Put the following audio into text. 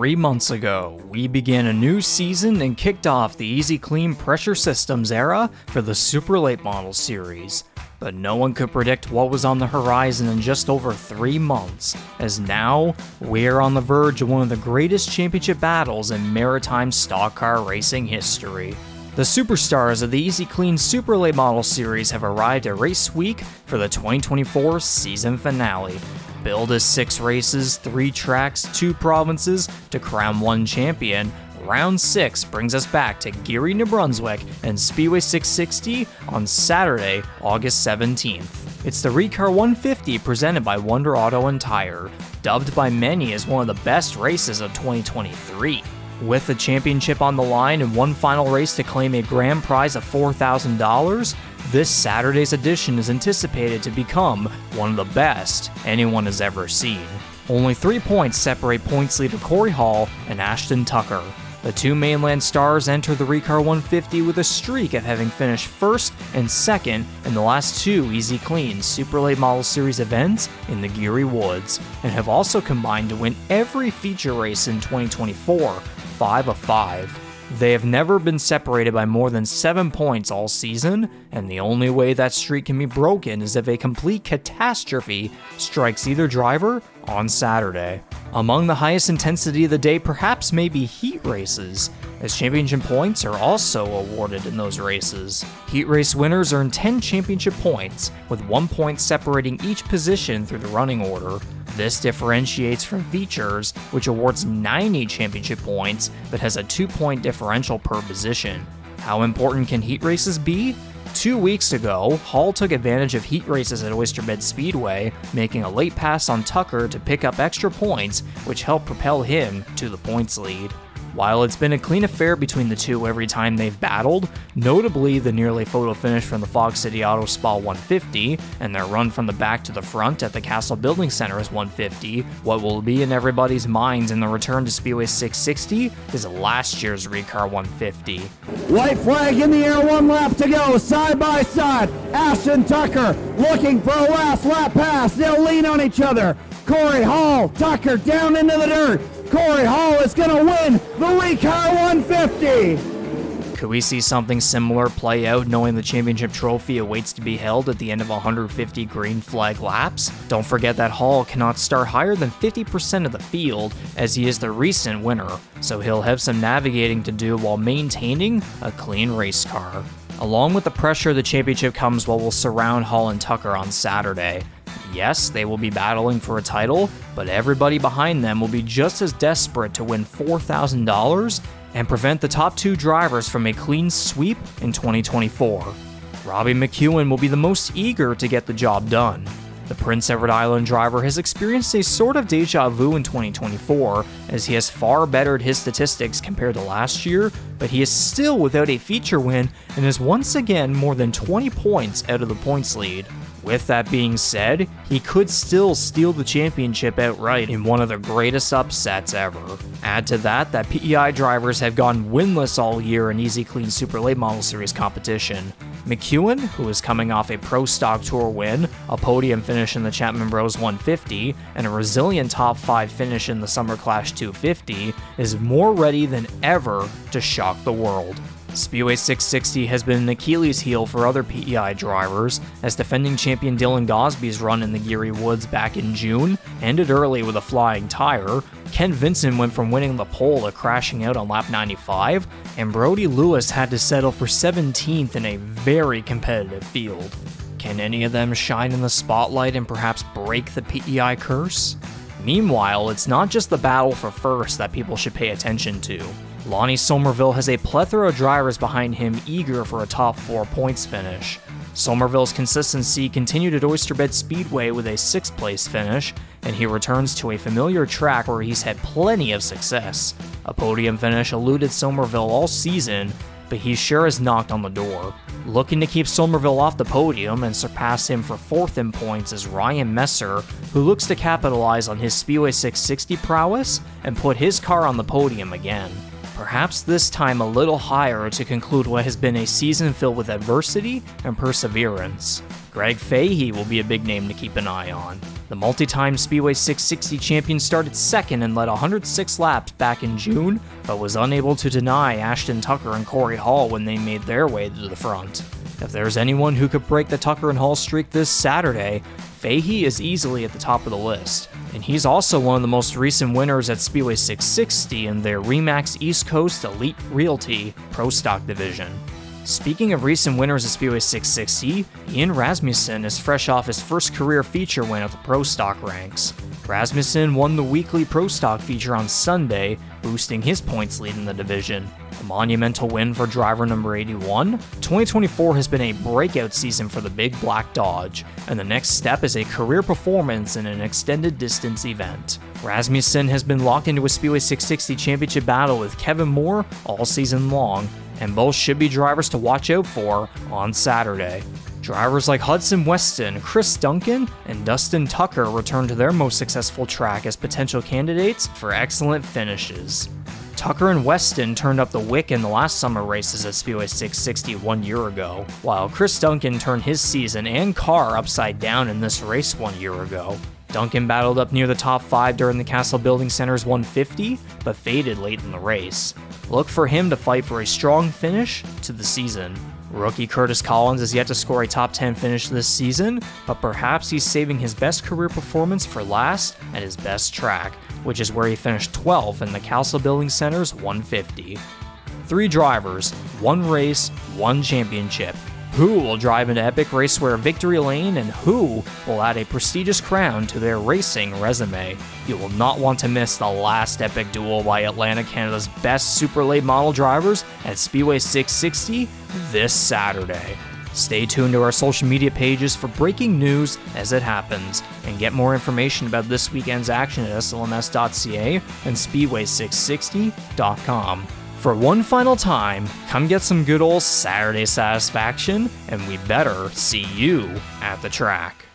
3 months ago, we began a new season and kicked off the Easy-Kleen Pressure Systems era for the Super Late Model Series. But no one could predict what was on the horizon in just over 3 months, as now, we're on the verge of one of the greatest championship battles in maritime stock car racing history. The superstars of the Easy-Kleen Super Late Model Series have arrived at race week for the 2024 season finale. Billed as 6 races, 3 tracks, 2 provinces to crown 1 champion, Round 6 brings us back to Geary, New Brunswick and Speedway 660 on Saturday, August 17th. It's the ReCar 150 presented by Wonder Auto and Tire, dubbed by many as one of the best races of 2023. With the championship on the line and one final race to claim a grand prize of $4,000, this Saturday's edition is anticipated to become one of the best anyone has ever seen. Only 3 points separate points leader Cory and Ashton Tucker. The 2 mainland stars enter the ReCar 150 with a streak of having finished 1st and 2nd in the last 2 Easy-Kleen Super Late Model Series events in the Geary Woods, and have also combined to win every feature race in 2024, 5 of 5. They have never been separated by more than 7 points all season, and the only way that streak can be broken is if a complete catastrophe strikes either driver on Saturday. Among the highest intensity of the day perhaps may be heat races, as championship points are also awarded in those races. Heat race winners earn 10 championship points, with 1 point separating each position through the running order. This differentiates from features, which awards 90 championship points but has a 2-point differential per position. How important can heat races be? 2 weeks ago, Hall took advantage of heat races at Oyster Bend Speedway, making a late pass on Tucker to pick up extra points, which helped propel him to the points lead. While it's been a clean affair between the two every time they've battled, notably the nearly photo finish from the Fog City Auto Spa 150, and their run from the back to the front at the Castle Building Center's 150, what will be in everybody's minds in the return to Speedway 660 is last year's ReCar 150. White flag in the air, 1 lap to go, side by side, Ashton Tucker looking for a last lap pass, they'll lean on each other. Cory, Tucker down into the dirt. Cory is going to win the ReCar 150! Could we see something similar play out knowing the championship trophy awaits to be held at the end of 150 green flag laps? Don't forget that Hall cannot start higher than 50% of the field, as he is the recent winner, so he'll have some navigating to do while maintaining a clean race car. Along with the pressure of the championship comes what will surround Hall and Tucker on Saturday. Yes, they will be battling for a title, but everybody behind them will be just as desperate to win $4,000 and prevent the top 2 drivers from a clean sweep in 2024. Robbie MacEwen will be the most eager to get the job done. The Prince Edward Island driver has experienced a sort of deja vu in 2024, as he has far bettered his statistics compared to last year, but he is still without a feature win and is once again more than 20 points out of the points lead. With that being said, he could still steal the championship outright in one of the greatest upsets ever. Add to that PEI drivers have gone winless all year in Easy-Kleen Super Late Model Series competition. MacEwen, who is coming off a Pro Stock Tour win, a podium finish in the Chapman Bros 150, and a resilient top 5 finish in the Summer Clash 250, is more ready than ever to shock the world. Speedway 660 has been an Achilles heel for other PEI drivers, as defending champion Dylan Gosby's run in the Geary Woods back in June ended early with a flying tire, Ken Vincent went from winning the pole to crashing out on lap 95, and Brody Lewis had to settle for 17th in a very competitive field. Can any of them shine in the spotlight and perhaps break the PEI curse? Meanwhile, it's not just the battle for first that people should pay attention to. Lonnie Somerville has a plethora of drivers behind him eager for a top 4 points finish. Somerville's consistency continued at Oyster Bend Speedway with a 6th place finish, and he returns to a familiar track where he's had plenty of success. A podium finish eluded Somerville all season, but he sure has knocked on the door. Looking to keep Somerville off the podium and surpass him for 4th in points is Ryan Messer, who looks to capitalize on his Speedway 660 prowess and put his car on the podium again. perhaps this time a little higher to conclude what has been a season filled with adversity and perseverance. Greg Fahey will be a big name to keep an eye on. The multi-time Speedway 660 champion started second and led 106 laps back in June, but was unable to deny Ashton Tucker and Cory Hall when they made their way to the front. If there's anyone who could break the Tucker and Hall streak this Saturday, Fahey is easily at the top of the list, and he's also one of the most recent winners at Speedway 660 in their Remax East Coast Elite Realty Pro Stock division. Speaking of recent winners at Speedway 660, Ian Rasmussen is fresh off his first career feature win at the Pro Stock ranks. Rasmussen won the weekly Pro Stock feature on Sunday, boosting his points lead in the division. A monumental win for driver number 81. 2024 has been a breakout season for the Big Black Dodge, and the next step is a career performance in an extended distance event. Rasmussen has been locked into a Speedway 660 championship battle with Kevin Moore all season long, and both should be drivers to watch out for on Saturday. Drivers like Hudson Weston, Chris Duncan, and Dustin Tucker return to their most successful track as potential candidates for excellent finishes. Tucker and Weston turned up the wick in the last summer races at Speedway 660 1 year ago, while Chris Duncan turned his season and car upside down in this race 1 year ago. Duncan battled up near the top 5 during the Castle Building Center's 150, but faded late in the race. Look for him to fight for a strong finish to the season. Rookie Curtis Collins is yet to score a top 10 finish this season, but perhaps he's saving his best career performance for last at his best track, which is where he finished 12th in the Castle Building Center's 150. 3 drivers, 1 race, 1 championship. Who will drive into epic raceware victory lane, and who will add a prestigious crown to their racing resume? You will not want to miss the last epic duel by Atlantic Canada's best super late model drivers at Speedway 660 this Saturday. Stay tuned to our social media pages for breaking news as it happens, and get more information about this weekend's action at slms.ca and speedway660.com. For one final time, come get some good old Saturday satisfaction, and we better see you at the track.